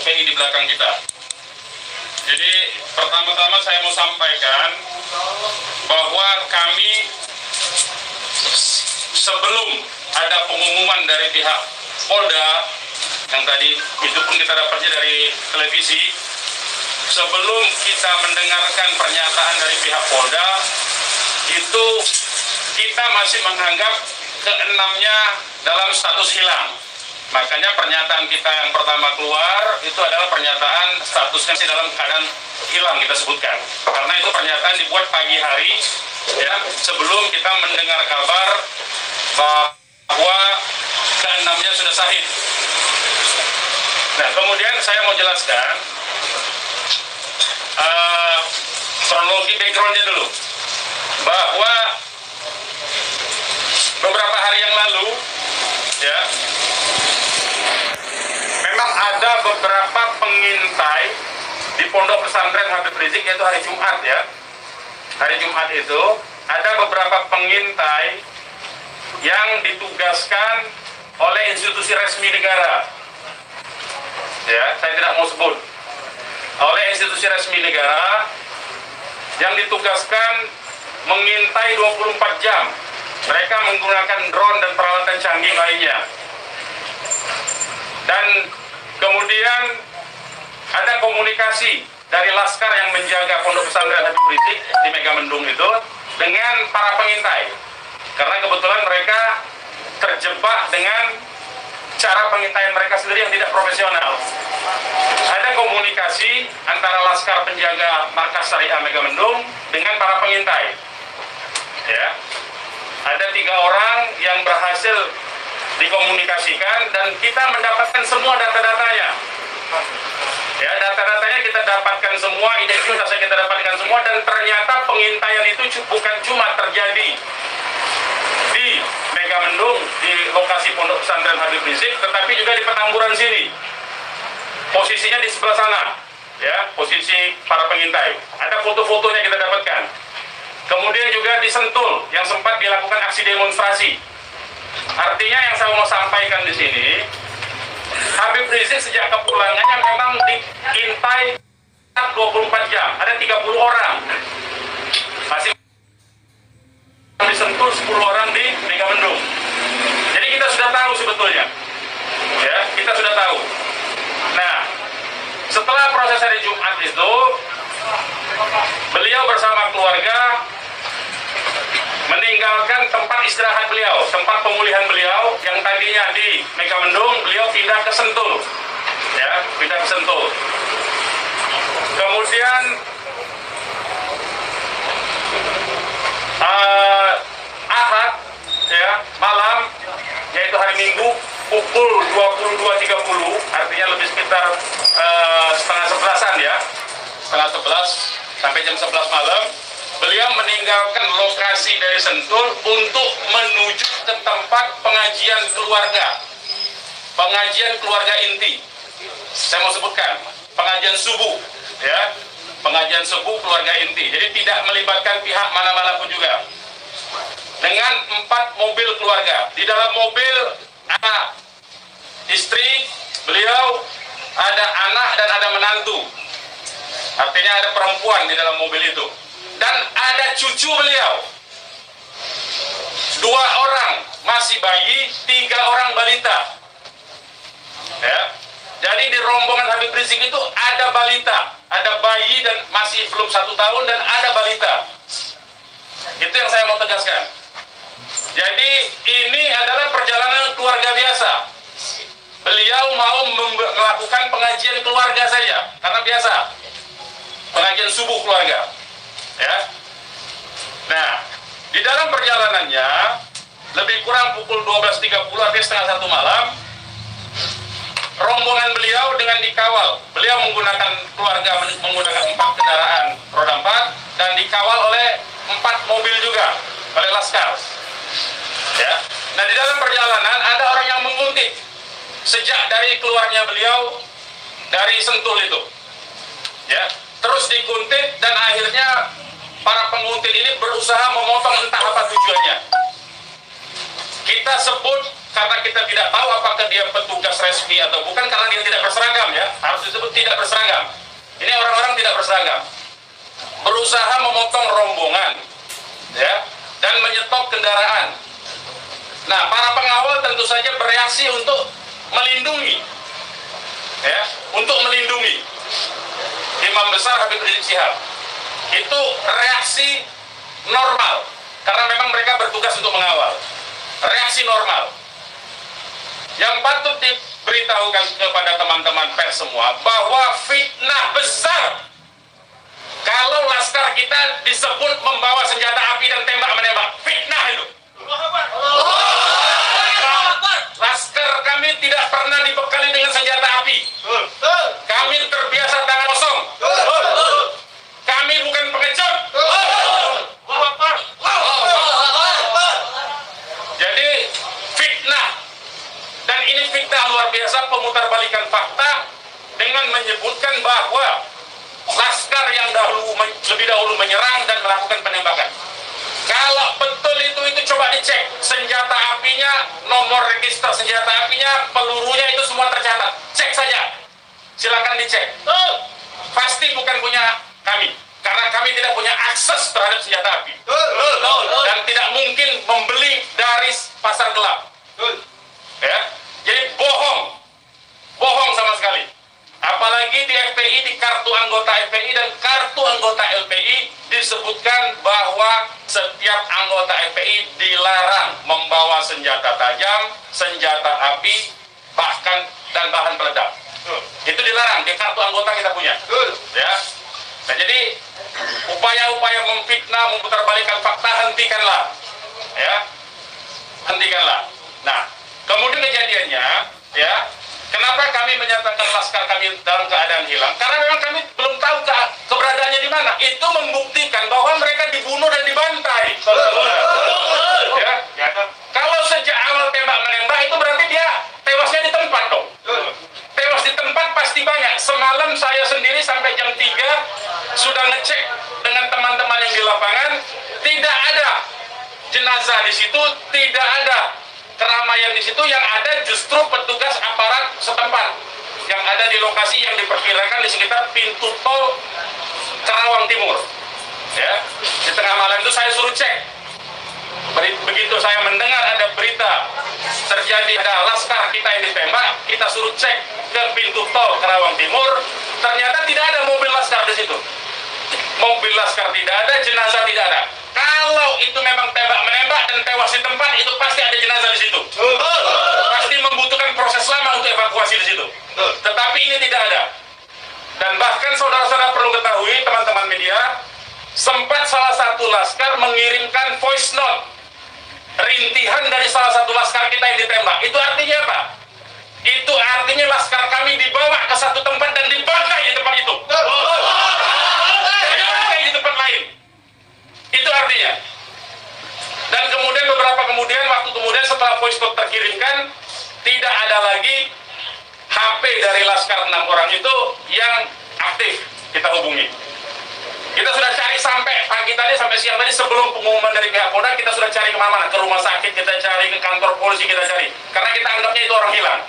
FPI di belakang kita. Jadi pertama-tama saya mau sampaikan bahwa kami sebelum ada pengumuman dari pihak Polda, yang tadi itu pun kita dapatnya dari televisi, sebelum kita mendengarkan pernyataan dari pihak Polda, itu kita masih menganggap keenamnya dalam status hilang. Makanya pernyataan kita yang pertama keluar itu adalah pernyataan statusnya masih dalam keadaan hilang, kita sebutkan. Karena itu pernyataan dibuat pagi hari, ya, sebelum kita mendengar kabar bahwa keenamnya sudah syahid. Nah, kemudian saya mau jelaskan kronologi backgroundnya dulu, bahwa beberapa hari yang lalu, ya, memang ada beberapa pengintai di Pondok Pesantren Habib Rizik, yaitu hari Jumat, ya. Hari Jumat itu ada beberapa pengintai yang ditugaskan oleh institusi resmi negara. Ya, saya tidak mau sebut. Oleh institusi resmi negara yang ditugaskan mengintai 24 jam. Mereka menggunakan drone dan peralatan canggih lainnya. Dan kemudian ada komunikasi dari laskar yang menjaga Pondok Pesantren Habib Rizik di Megamendung itu dengan para pengintai. Karena kebetulan mereka terjebak dengan cara pengintaian mereka sendiri yang tidak profesional. Ada komunikasi antara laskar penjaga markas Syariah Megamendung dengan para pengintai. Ya. Ada 3 orang yang berhasil dikomunikasikan dan kita mendapatkan semua data-datanya. Ya, data-datanya kita dapatkan semua, identitasnya kita dapatkan semua, dan ternyata pengintaian itu bukan cuma terjadi di Megamendung, di lokasi Pondok Pesantren Habib Rizik, tetapi juga di Petamburan sini. Posisinya di sebelah sana, ya, posisi para pengintai. Ada foto-fotonya kita dapatkan. Kemudian juga di Sentul yang sempat dilakukan aksi demonstrasi. Artinya yang saya mau sampaikan di sini, Habib Rizik sejak kepulangannya memang diintai 24 jam. Ada 30 orang. Masih di Sentul, 10 orang di Megamendung. Jadi kita sudah tahu sebetulnya. Ya, kita sudah tahu. Nah, setelah proses hari Jumat itu, beliau bersama keluarga meninggalkan tempat istirahat beliau, tempat pemulihan beliau yang tadinya di Megamendung, beliau pindah ke Sentul, ya, pindah ke Sentul. Kemudian Ahad, ya, malam, yaitu hari Minggu, pukul 22.30, artinya lebih sekitar setengah 11-an, ya, setengah 11 sampai jam 11 malam. Beliau meninggalkan lokasi dari Sentul untuk menuju ke tempat pengajian keluarga inti. Saya mau sebutkan, pengajian subuh, ya, pengajian subuh keluarga inti. Jadi tidak melibatkan pihak mana-mana pun juga. Dengan 4 mobil keluarga. Di dalam mobil ada istri beliau, ada anak dan ada menantu. Artinya ada perempuan di dalam mobil itu. Dan ada cucu beliau. 2 orang masih bayi, 3 orang balita. Ya. Jadi di rombongan Habib Rizik itu ada balita, ada bayi dan masih belum 1 tahun, dan ada balita. Itu yang saya mau tegaskan. Jadi ini adalah perjalanan keluarga biasa. Beliau mau melakukan pengajian keluarga saja, karena biasa pengajian subuh keluarga. Ya. Nah, di dalam perjalanannya lebih kurang pukul 12.30 atau setengah 1 malam, rombongan beliau dengan dikawal. Beliau menggunakan keluarga menggunakan 4 kendaraan roda 4 dan dikawal oleh 4 mobil juga oleh laskar. Ya. Nah, di dalam perjalanan ada orang yang menguntit sejak dari keluarnya beliau dari Sentul itu. Ya. Terus dikuntit dan akhirnya para penguntit ini berusaha memotong, entah apa tujuannya. Kita sebut karena kita tidak tahu apakah dia petugas resmi atau bukan, karena dia tidak berseragam, ya. Harus disebut tidak berseragam. Ini orang-orang tidak berseragam. Berusaha memotong rombongan, ya, dan menyetop kendaraan. Nah, para pengawal tentu saja bereaksi untuk melindungi, ya, untuk melindungi Imam Besar Habib Rizik Syihab. Itu reaksi normal, karena memang mereka bertugas untuk mengawal. Reaksi normal. Yang patut diberitahukan kepada teman-teman pers semua bahwa fitnah besar kalau laskar kita disebut membawa senjata api dan tembak-menembak. Fitnah itu. Laskar kami tidak pernah dibekali dengan senjata api. Kami terbiasa tangan kosong. Kami bukan pengecut. Jadi fitnah, dan ini fitnah luar biasa, pemutarbalikan fakta dengan menyebutkan bahwa laskar yang lebih dahulu menyerang dan melakukan penembakan. Kalau betul itu coba dicek senjata apinya, nomor register senjata apinya, pelurunya itu semua tercatat. Cek saja, silakan dicek. Pasti bukan punya kami, karena kami tidak punya akses terhadap senjata api dan tidak mungkin membeli dari pasar gelap. Ya, jadi bohong sama sekali. Apalagi di FPI, di kartu anggota FPI dan kartu anggota LPI disebutkan bahwa setiap anggota FPI dilarang membawa senjata tajam, senjata api, bahkan dan bahan peledak. Itu dilarang di kartu anggota kita punya. Ya. Nah, jadi upaya-upaya memfitnah, memutarbalikkan fakta, hentikanlah. Ya. Hentikanlah. Nah, kemudian kejadiannya, ya, kenapa kami menyatakan laskar kami dalam keadaan hilang? Karena memang kami belum tahu keberadaannya di mana. Itu membuktikan bahwa mereka dibunuh dan dibantai. Ya. Kalau sejak awal tembak menembak itu berarti dia tewasnya di tempat dong. Tewas di tempat pasti banyak. Semalam saya sendiri sampai jam 3 sudah ngecek dengan teman-teman yang di lapangan, tidak ada jenazah di situ, tidak ada keramaian di situ. Yang ada justru petugas aparat setempat yang ada di lokasi yang diperkirakan di sekitar pintu tol Karawang Timur. Ya, di tengah malam itu saya suruh cek. Begitu saya mendengar ada berita terjadi ada laskar kita yang ditembak, kita suruh cek ke pintu tol Karawang Timur. Ternyata tidak ada mobil laskar di situ. Mobil laskar tidak ada, jenazah tidak ada. Kalau itu memang tembak menembak dan tewas di tempat, itu pasti ada jenazah di situ. Pasti membutuhkan proses lama untuk evakuasi di situ. Tetapi ini tidak ada. Dan bahkan saudara-saudara perlu ketahui, teman-teman media, sempat salah satu laskar mengirimkan voice note rintihan dari salah satu laskar kita yang ditembak. Itu artinya apa? Itu artinya laskar kami dibawa ke satu tempat dan dibantai di tempat itu. Dibantai di tempat lain. Itu artinya. Dan kemudian waktu kemudian setelah voice note terkirimkan, tidak ada lagi HP dari laskar 6 orang itu yang aktif kita hubungi. Kita sudah cari sampai pagi tadi, sampai siang tadi, sebelum pengumuman dari pihak Polda, kita sudah cari kemana-mana, ke rumah sakit kita cari, ke kantor polisi kita cari, karena kita anggapnya itu orang hilang.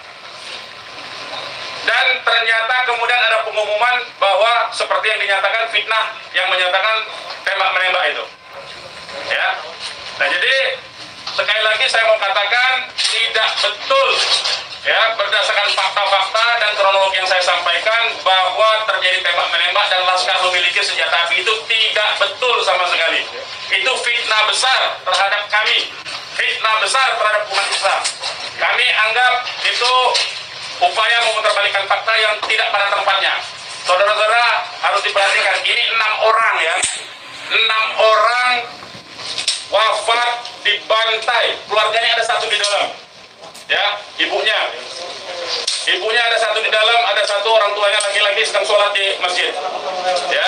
Dan ternyata kemudian ada pengumuman bahwa seperti yang dinyatakan fitnah, yang menyatakan tembak menembak itu. Ya. Nah, jadi sekali lagi saya mau katakan tidak betul, ya, berdasarkan fakta-fakta dan kronologi yang saya sampaikan bahwa terjadi tembak menembak dan laskar memiliki senjata api, itu tidak betul sama sekali. Itu fitnah besar terhadap kami, fitnah besar terhadap umat Islam. Kami anggap itu upaya memutarbalikkan fakta yang tidak pada tempatnya. Saudara-saudara harus diperhatikan, ini 6 orang, ya, 6 orang wafat dibantai, keluarganya ada 1 di dalam. Ya, ibunya ada 1 di dalam, ada 1 orang tuanya laki-laki sedang sholat di masjid. Ya,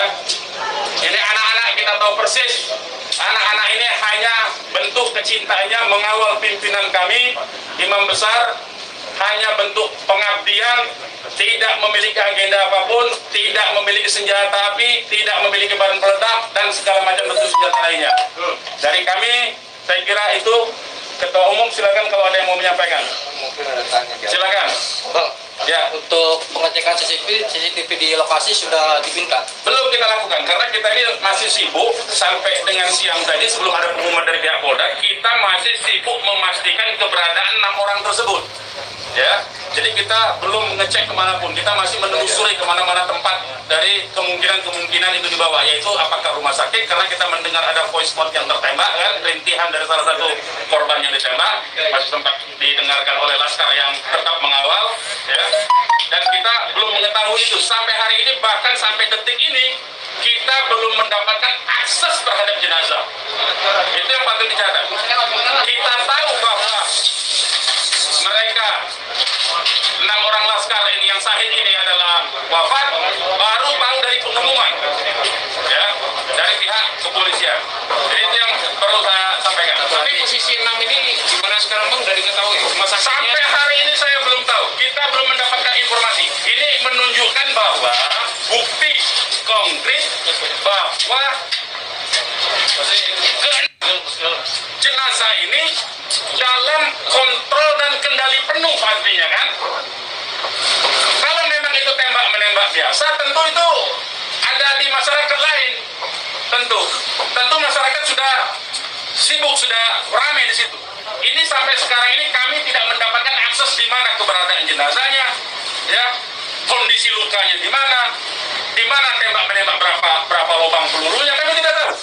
ini anak-anak kita tahu persis. Anak-anak ini hanya bentuk kecintaannya mengawal pimpinan kami, imam besar, hanya bentuk pengabdian, tidak memiliki agenda apapun, tidak memiliki senjata api, tidak memiliki bahan peledak dan segala macam bentuk senjata lainnya. Dari kami, saya kira itu. Ketua Umum silakan kalau ada yang mau menyampaikan. Mungkin ada tanya. Silakan. Ya. Untuk pengecekan CCTV di lokasi sudah diminta? Belum kita lakukan karena kita ini masih sibuk sampai dengan siang tadi sebelum ada pengumuman dari pihak Polda, kita masih sibuk memastikan keberadaan 6 orang tersebut. Ya, jadi kita belum ngecek kemanapun, kita masih menelusuri kemana-mana tempat dari kemungkinan itu dibawa, yaitu apakah rumah sakit, karena kita mendengar ada voice note yang tertembak kan, rintihan dari salah satu korban yang ditembak, masih sempat didengarkan oleh Laskar yang tetap mengawal, ya. Dan kita belum mengetahui itu sampai hari ini, bahkan sampai detik ini kita belum mendapatkan akses terhadap jenazah. Itu yang patut dicatat. Kita tahu bahwa mereka 6 orang Laskar ini yang syahid ini adalah wafat baru tahu dari pengumuman, ya, dari pihak kepolisian. Jadi itu yang perlu saya sampaikan. Tapi posisi 6 ini gimana sekarang Bang, dari ketahui? Sampai hari ini saya belum tahu. Kita belum mendapatkan informasi. Ini menunjukkan bahwa bukti konkret bahwa jenazah ini dalam kontrol dan kendali penuh artinya kan. Kalau memang itu tembak-menembak biasa, tentu itu ada di masyarakat lain. Tentu masyarakat sudah sibuk, sudah ramai di situ. Ini sampai sekarang ini kami tidak mendapatkan akses di mana keberadaan jenazahnya, ya, kondisi lukanya di mana tembak-menembak berapa lubang pelurunya, kami tidak tahu.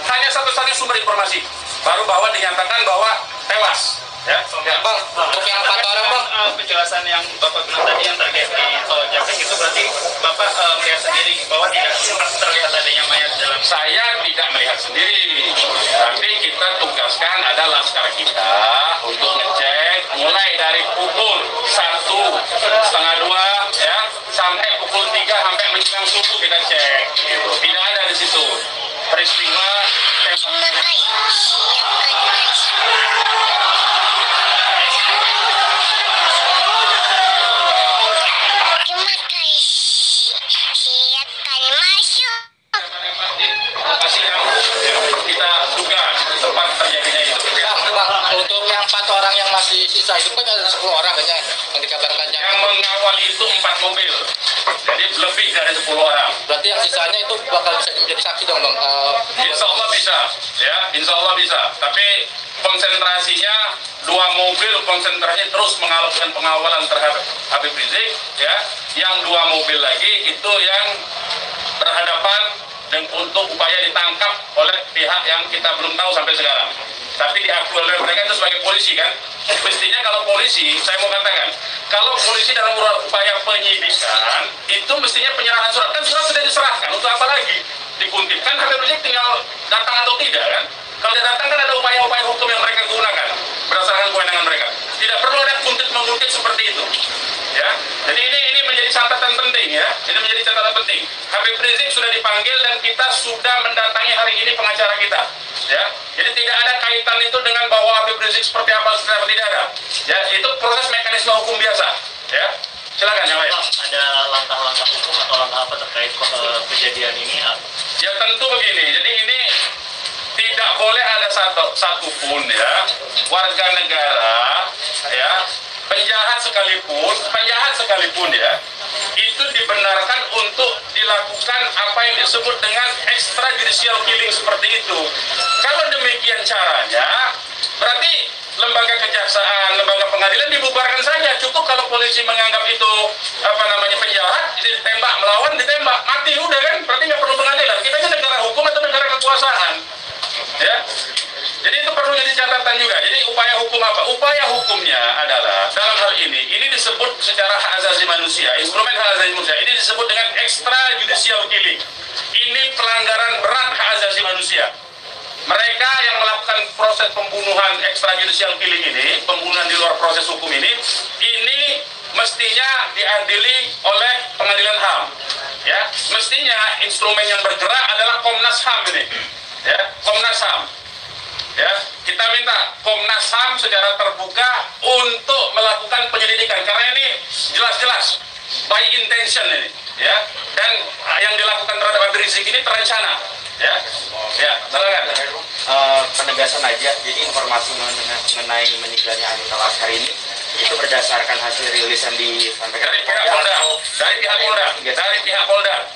Hanya satu-satunya sumber informasi baru bahwa dinyatakan bahwa tewas. Ya, Bang, untuk yang 4 orang Bang, penjelasan yang Bapak bilang tadi yang terkait di tol Japek itu berarti Bapak melihat sendiri bahwa tidak sempat terlihat adanya mayat dalam. Saya tidak melihat sendiri, tapi kita tugaskan ada Laskar kita untuk ngecek mulai dari pukul 1:30 ya sampai pukul 3 sampai menjelang subuh kita cek. Gitu. Tidak ada di situ peristiwa kita duga tempat terjadinya itu. Bang, untuk yang 4 orang yang masih sisa itu kan ada 10 orang kayaknya yang dikabarkan Yang mengawal itu 4 mobil, jadi lebih dari 10 orang. Berarti yang sisanya itu bakal bisa menjadi saksi dong Bang? Insya Allah bisa, ya, Insya Allah bisa. Tapi konsentrasinya 2 mobil konsentrasinya terus melakukan pengawalan terhadap Habib Rizik, ya. Yang 2 mobil lagi itu yang berhadapan dan untuk upaya ditangkap oleh pihak yang kita belum tahu sampai sekarang. Tapi diakui oleh mereka itu sebagai polisi kan. Mestinya kalau polisi, saya mau katakan, kalau polisi dalam upaya penyidikan itu mestinya penyerahan surat, kan surat sudah diserahkan, untuk apa lagi dikuntit? Kan Habib Rizik tinggal datang atau tidak kan. Kalau dia datang kan ada upaya-upaya hukum yang mereka gunakan berdasarkan kewenangan mereka. Tidak perlu ada kuntit-menguntit seperti itu, ya. Jadi ini menjadi catatan penting, ya. Ini menjadi catatan penting. Habib Rizik sudah dipanggil dan kita sudah mendatangi hari ini pengacara kita, ya. Jadi tidak ada kaitan itu dengan bahwa Habib Rizik seperti apa, tidak ada. Ya, itu proses mekanisme hukum biasa, ya. Silakan yang lain. Ada langkah-langkah hukum atau langkah apa terkait kejadian ini? Ya tentu begini. Jadi ini tidak boleh ada satupun ya warga negara, ya, penjahat sekalipun ya, itu dibenarkan untuk dilakukan apa yang disebut dengan extrajudicial killing seperti itu. Kalau demikian caranya, berarti lembaga kejaksaan, lembaga pengadilan dibubarkan saja. Cukup kalau polisi menganggap itu penjahat, ditembak, melawan, ditembak, mati udah kan, berarti nggak perlu pengadilan. Kita ini negara hukum atau negara kekuasaan, ya. Jadi itu perlu jadi catatan juga. Jadi upaya hukum apa? Upaya hukumnya adalah dalam hal ini disebut secara hak asasi manusia, instrumen hak asasi manusia. Ini disebut dengan extrajudicial killing. Ini pelanggaran berat hak asasi manusia. Mereka yang melakukan proses pembunuhan extrajudicial killing ini, pembunuhan di luar proses hukum ini mestinya diadili oleh pengadilan HAM. Ya, mestinya instrumen yang bergerak adalah Komnas HAM ini. Ya, Komnas HAM. Ya, kita minta Komnas HAM secara terbuka untuk melakukan penyelidikan karena ini jelas-jelas by intention ini, ya. Dan yang dilakukan terhadap Habib Rizik ini terencana, ya. Ya, silakan. Penegasan aja, jadi informasi mengenai meninggalnya Anita Laskar ini Itu berdasarkan hasil rilis yang disampaikan dari pihak Polda,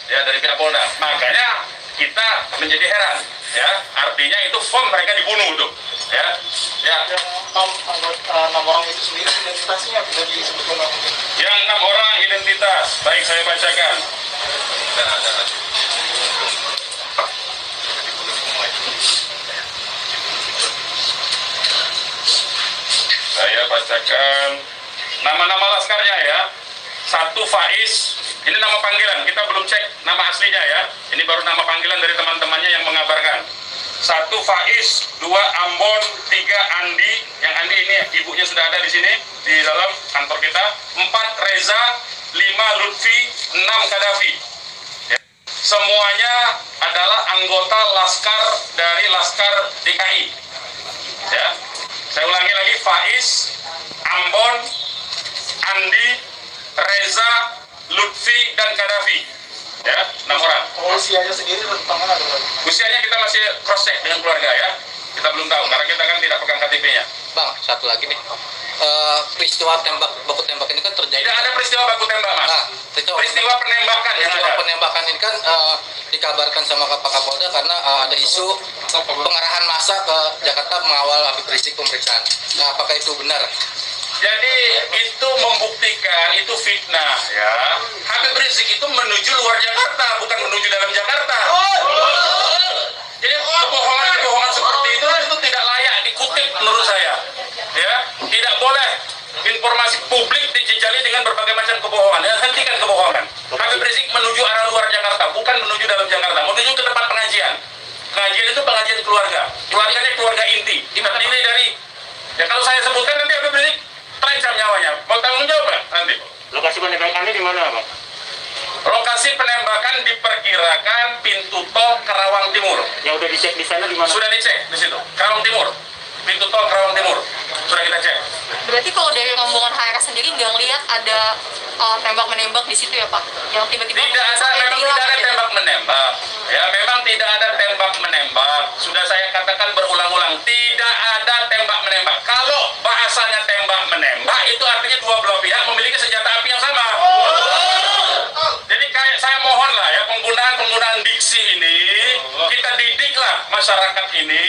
dari pihak Polda. Makanya kita menjadi heran, ya. Artinya itu firm mereka dibunuh tuh, ya. Enam orang itu sendiri identitasnya bisa disebutkan mungkin. Yang 6 orang identitas, baik saya bacakan. Saya bacakan nama-nama laskarnya ya. 1 Faiz, ini nama panggilan, kita belum cek nama aslinya ya. Ini baru nama panggilan dari teman-temannya yang mengabarkan. 1 Faiz, 2 Ambon, 3 Andi, yang Andi ini ibunya sudah ada di sini di dalam kantor kita. 4 Reza, 5 Lutfi, 6 Kadafi. Ya. Semuanya adalah anggota laskar dari Laskar DKI. Ya. Saya ulangi lagi, Faiz, Ambon, Andi, Reza, Lutfi, dan Kadafi. Ya, 6 orang. Usianya sendiri tentang mana? Usianya kita masih cross check dengan keluarga ya. Kita belum tahu karena kita kan tidak pegang KTP-nya. Bang, satu lagi nih. Peristiwa baku tembak ini kan terjadi. Tidak ada peristiwa baku tembak, Mas. Nah, peristiwa penembakan yang ada. Penembakan ini kan dikabarkan sama Pak Kapolda karena ada isu pengarahan massa ke Jakarta mengawal Habib Rizik pemeriksaan. Nah, apakah itu benar? Jadi itu membuktikan itu fitnah ya. Habib Rizik itu menuju luar Jakarta, bukan menuju dalam Jakarta. Jadi kebohongan seperti itu tidak layak dikutip menurut saya. Ya, tidak boleh informasi publik dijejali dengan berbagai macam kebohongan. Ya, hentikan kebohongan. Habib Rizik menuju arah luar Jakarta, bukan menuju dalam Jakarta. Menuju ke tempat pengajian. Pengajian itu pengajian keluarga. Keluarganya keluarga inti. Ini dari ya kalau saya sebutkan nanti Habib Rizik terancam nyawanya. Mau tanggung jawab nggak nanti? Lokasi penembakannya di mana, Bang? Lokasi penembakan diperkirakan pintu tol Karawang Timur. Yang udah dicek di sana di mana? Sudah dicek di situ, Karawang Timur. Pintu tol Karawang Timur. Sudah kita cek. Berarti kalau dari rombongan HRS sendiri nggak ngelihat ada tembak-menembak di situ ya Pak? Yang tiba-tiba Tidak ada, memang tidak ada tembak-menembak. Ya, memang tidak ada tembak-menembak. Sudah saya katakan berulang-ulang, tidak ada tembak-menembak. Kalau bahasanya tembak-menembak, itu artinya dua belah pihak memiliki senjata api yang sama. Jadi kayak saya mohon lah ya, penggunaan diksi ini, kita didiklah masyarakat ini,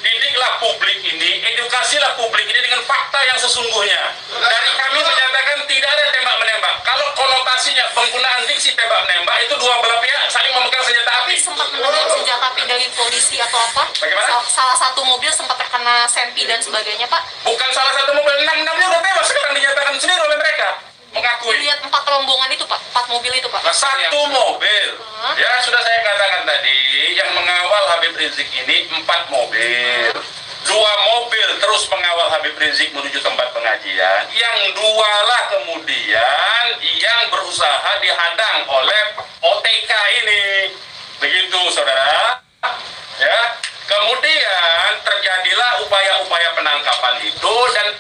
didiklah publik ini, edukasilah publik ini dengan fakta yang sesungguhnya. Dari kami menyatakan tidak ada tembak-menembak. Kalau konotasinya penggunaan diksi tembak-menembak, itu dua belah pihak saling memegang senjata api. Sempat mendengar senjata api dari polisi atau apa? Bagaimana? Salah satu mobil sempat terkena sempi dan sebagainya Pak. Bukan salah satu mobil, 6-6-nya udah tewas sekarang dinyatakan sendiri oleh mereka. Mengakui. Lihat 4 rombongan itu Pak, 4 mobil itu Pak. Nah, satu mobil, ya sudah saya katakan tadi, yang mengawal Habib Rizik ini 4 mobil. 2 mobil terus mengawal Habib Rizik menuju tempat pengajian. Yang 2 lah kemudian yang berusaha dihadang oleh OTK ini. Begitu saudara. Ya. Kemudian terjadilah upaya-upaya penangkapan itu dan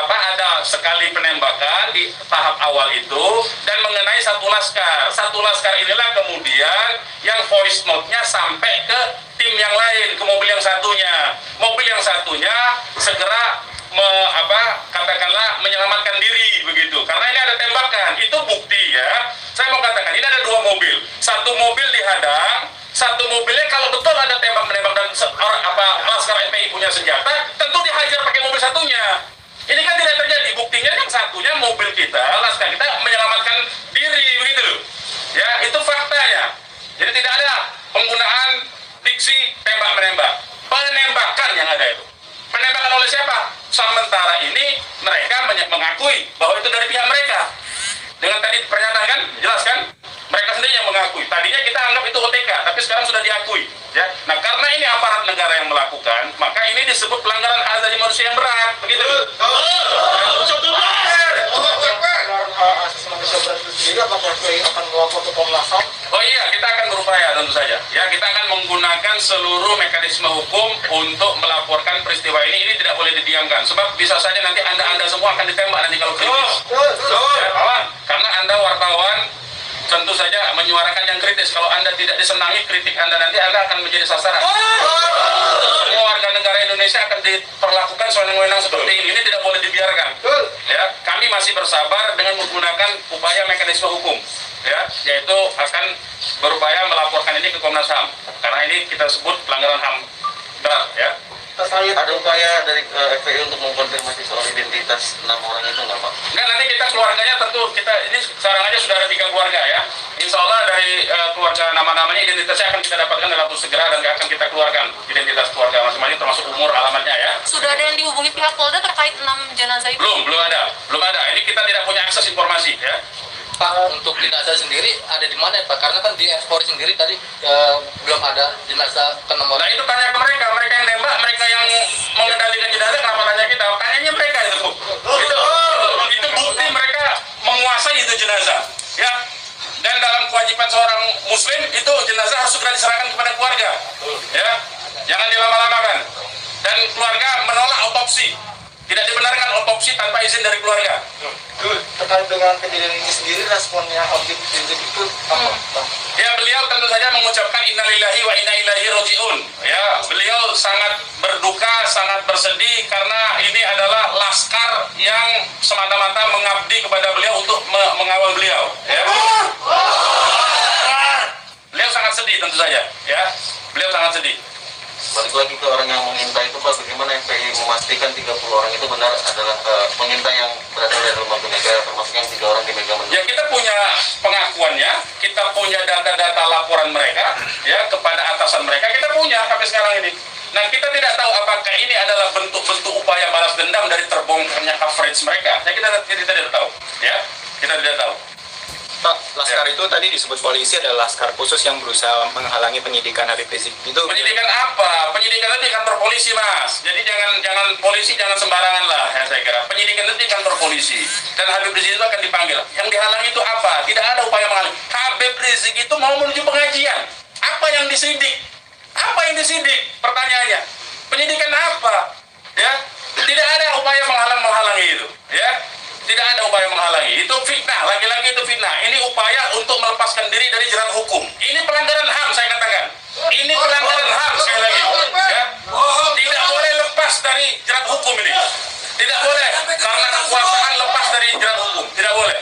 ada sekali penembakan di tahap awal itu dan mengenai satu laskar. Satu laskar inilah kemudian yang voice note-nya sampai ke tim yang lain, ke mobil yang satunya. Mobil yang satunya segera katakanlah menyelamatkan diri begitu. Karena ini ada tembakan. Itu bukti ya. Saya mau katakan ini ada 2 mobil. Satu mobil dihadang, satu mobilnya kalau betul ada tembak-menembak dan laskar FPI punya senjata, tentu dihajar pakai mobil satunya. Ini kan tidak terjadi. Buktinya yang satunya mobil kita, laskar kita menyelamatkan diri begitu loh. Ya, itu faktanya. Jadi tidak ada penggunaan diksi tembak-menembak. Penembakan yang ada itu. Penembakan oleh siapa? Sementara ini mereka mengakui bahwa itu dari pihak mereka. Dengan tadi pernyataan kan, jelas kan? Mereka sendiri yang mengakui. Tadinya kita anggap itu OTK, tapi sekarang sudah diakui. Ya. Nah, karena ini aparat negara yang melakukan, maka ini disebut pelanggaran hak asasi manusia yang berat. Begitu. Oh iya, kita akan berupaya tentu saja. Ya, kita akan menggunakan seluruh mekanisme hukum untuk melaporkan peristiwa ini. Ini tidak boleh didiamkan. Sebab bisa saja nanti anda semua akan ditembak nanti kalau kritis. Ya, karena anda wartawan tentu saja menyuarakan yang kritis. Kalau Anda tidak disenangi kritik Anda, nanti Anda akan menjadi sasaran. Semua warga negara Indonesia akan diperlakukan sewenang-wenang seperti ini. Ini tidak boleh dibiarkan. Ya, kami masih bersabar dengan menggunakan upaya mekanisme hukum. Ya, yaitu akan berupaya melaporkan ini ke Komnas HAM. Karena ini kita sebut pelanggaran HAM berat, ya. Ada upaya dari FPI untuk mengkonfirmasi soal identitas 6 orang itu nggak, Pak? Enggak, nanti kita keluarganya tentu ini sekarang aja sudah ada 3 keluarga ya. Insya Allah dari keluarga nama-namanya identitasnya akan kita dapatkan dalam waktu segera dan akan kita keluarkan identitas keluarga masing-masing termasuk umur, alamatnya ya. Sudah ada yang dihubungi pihak Polda terkait 6 jenazah itu? Belum ada. Ini kita tidak punya akses informasi ya. Pak, untuk jenazah sendiri ada di mana, Pak? Karena kan di Polri sendiri tadi belum ada jenazah ke nomor. Nah itu tanya ke mereka yang nembak, mereka yang mengendalikan jenazah, kenapa tanya kita? Tanyanya mereka itu bukti mereka menguasai itu jenazah, ya. Dan dalam kewajiban seorang Muslim itu jenazah harus segera diserahkan kepada keluarga, ya. Jangan dilama-lamakan. Dan keluarga menolak otopsi. Tidak dibenarkan otopsi tanpa izin dari keluarga. Terkait dengan kejadian ini sendiri, responnya Habib Rizik itu apa? Ya, beliau tentu saja mengucapkan innalillahi wa inna ilaihi rajiun. Ya, beliau sangat berduka, sangat bersedih karena ini adalah laskar yang semata-mata mengabdi kepada beliau untuk mengawal beliau. Ya. Beliau sangat sedih tentu saja. Ya, beliau sangat sedih. Balik lagi ke orang yang mengintai itu, Pak, bagaimana FPI memastikan 30 orang itu benar adalah pengintai yang berasal dari lembaga negara, termasuk yang 3 orang di Megamendung? Ya, kita punya pengakuannya, kita punya data-data laporan mereka, ya, kepada atasan mereka, kita punya sampai sekarang ini. Nah, kita tidak tahu apakah ini adalah bentuk-bentuk upaya balas dendam dari terbongkarnya coverage mereka. Ya, kita tidak tahu, ya, kita tidak tahu. Pak, laskar itu tadi disebut polisi adalah laskar khusus yang berusaha menghalangi penyidikan Habib Rizik. Itu penyidikan apa? Penyidikan itu di kantor polisi, Mas. Jadi jangan polisi jangan sembarangan lah, ya saya kira. Penyidikan itu di kantor polisi. Dan Habib Rizik itu akan dipanggil. Yang dihalangi itu apa? Tidak ada upaya menghalangi. Habib Rizik itu mau menuju pengajian. Apa yang disidik? Apa yang disidik? Pertanyaannya. Penyidikan apa? Ya, tidak ada upaya menghalangi itu, ya. Tidak ada upaya menghalangi. Itu fitnah, lagi-lagi itu fitnah. Ini upaya untuk melepaskan diri dari jerat hukum. Ini pelanggaran HAM, saya katakan. Ini pelanggaran HAM, sekali lagi. Ya. Tidak boleh lepas dari jerat hukum ini. Tidak boleh, karena kekuasaan lepas dari jerat hukum. Tidak boleh.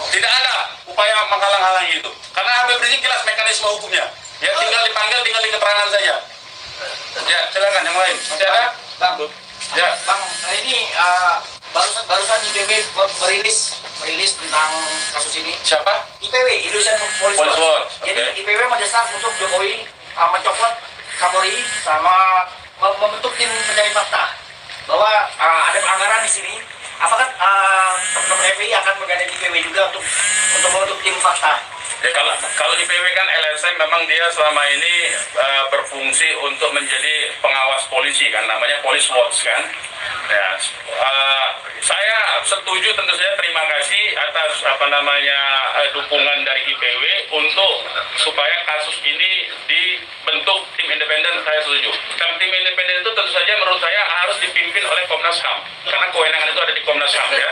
Tidak ada upaya menghalang-halangi itu. Karena Habib Rizik jelas mekanisme hukumnya. Ya, tinggal dipanggil, tinggal di keterangan saja. Ya, silakan yang lain. Masih ada? Bang, Ya. Bang, ini barusan IPW merilis tentang kasus ini. Siapa? IPW, Indonesian Police Police Watch. Watch, Jadi oke. IPW mendesak untuk Jokowi mencopot Kapolri sama membentuk tim pencari fakta bahwa ada pelanggaran di sini. Apakah teman-teman FPI akan menggandeng IPW juga untuk membentuk tim fakta? Ya, kalau IPW kan LSM memang dia selama ini berfungsi untuk menjadi pengawas polisi kan, namanya Police Watch kan. Ya, saya setuju, tentu saja terima kasih atas dukungan dari IPW untuk supaya kasus ini dibentuk tim independen. Saya setuju. Dan tim independen itu tentu saja menurut saya harus dipimpin oleh Komnas HAM karena kewenangan itu ada di Komnas HAM ya.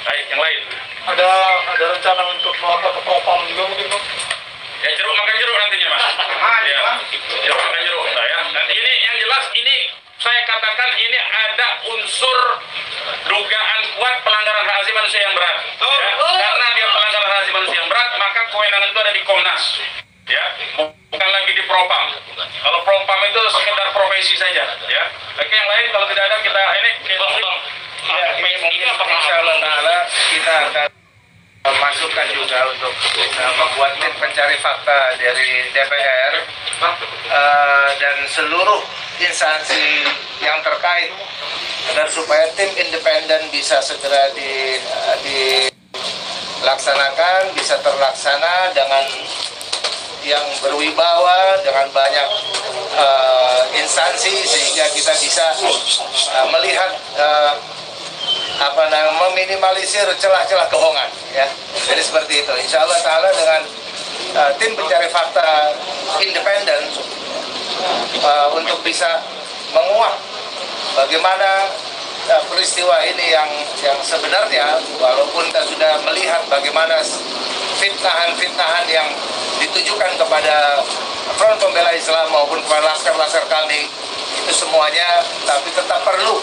Baik, yang lain. Ada rencana untuk melapor ke Propam juga mungkin, Bang? Ya, jeruk makan jeruk nantinya, Mas. Ya, jeruk makan jeruk. Ya. Dan ini yang jelas, ini saya katakan ini ada unsur dugaan kuat pelanggaran hak asasi manusia yang berat. Ya. Karena dia pelanggaran hak asasi manusia yang berat, maka kewenangan itu ada di Komnas. Ya, bukan lagi di Propam. Kalau Propam itu sekedar profesi saja. Ya. Oke, yang lain kalau tidak ada kita ini. Ya, ini mungkin insyaallah ta'ala kita akan masukkan juga untuk membuat tim pencari fakta dari DPR dan seluruh instansi yang terkait agar supaya tim independen bisa segera dilaksanakan, bisa terlaksana dengan yang berwibawa, dengan banyak instansi sehingga kita bisa melihat meminimalisir celah-celah kebohongan ya. Jadi seperti itu. Insya Allah ta'ala dengan tim pencari fakta independen untuk bisa menguak bagaimana peristiwa ini yang sebenarnya, walaupun kita sudah melihat bagaimana fitnahan-fitnahan yang ditujukan kepada Front Pembela Islam maupun kepada laskar-laskar kami, itu semuanya tapi tetap perlu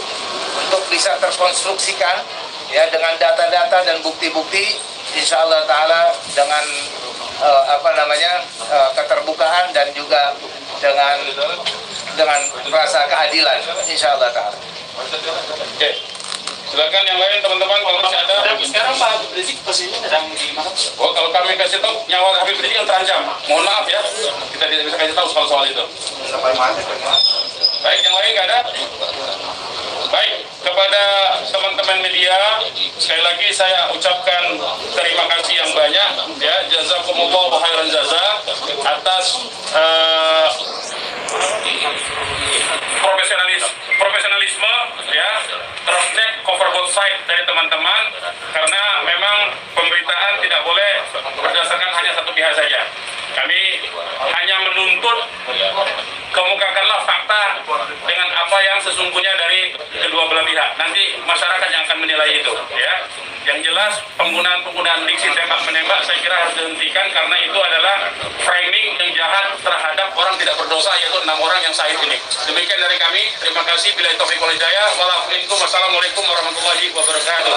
untuk bisa terkonstruksikan ya dengan data-data dan bukti-bukti, insya Allah Ta'ala dengan keterbukaan dan juga dengan rasa keadilan, insya Allah Ta'ala. Oke. Silakan yang lain teman-teman kalau masih ada. Sekarang Pak Rizik posisinya sedang di mana? Oh, kalau kami kasih tahu nyawa Habib Rizik yang terancam. Mohon maaf ya, kita tidak bisa kasih tahu soal itu. Baik, yang lain nggak ada? Baik, kepada teman-teman media, sekali lagi saya ucapkan terima kasih yang banyak ya, jazakumullah khairan jaza atas profesionalisme ya, cross check cover both side dari teman-teman, karena memang pemberitaan tidak boleh berdasarkan hanya satu pihak saja. Kami hanya menuntut kemukakanlah fakta dengan apa yang sesungguhnya dari kedua belah pihak. Nanti masyarakat yang akan menilai itu ya. Yang jelas penggunaan diksi tembak menembak saya kira harus dihentikan, karena itu adalah framing yang jahat terhadap orang tidak berdosa, yaitu 6 orang yang syahid ini. Demikian dari kami. Terima kasih. Billahi taufiq wal hidayah. Wassalamualaikum warahmatullahi wabarakatuh.